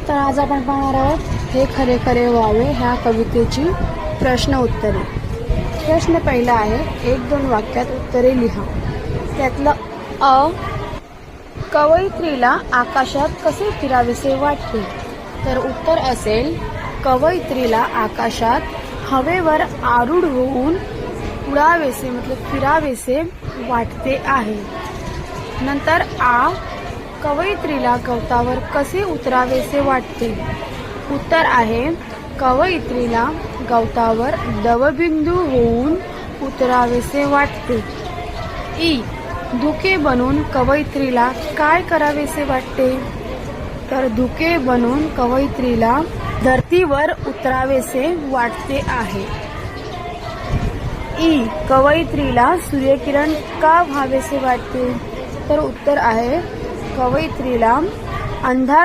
तर आज आपण पाहणार आहोत हे खरे खरे व्हावे ह्या कवितेची प्रश्न उत्तरे। प्रश्न पहिला आहे, 1-2 वाक्यात उत्तरे लिहा। त्यातलं अ, कवयित्रीला आकाशात कसे फिरावेसे वाटते? तर उत्तर असेल, कवयित्रीला आकाशात हवेवर आरूढ होऊन उडावेसे मतलब फिरावेसे वाटते आहे। नंतर आ, कवयित्रीला गवतावर कसे उतरावेसे वाटते? उत्तर आहे, कवयित्रीला गवतावर दवबिंदू होऊन उतरावेसे वाटते। ई, धुके बनून कवयित्रीला काय करावेसे वाटते? तर धुके बनून कवयित्रीला धरतीवर उतरावेसे वाटते आहे। ई, कवयित्रीला सूर्यकिरण का व्हावेसे वाटते? तर उत्तर आहे, कवयित्रीला अंधार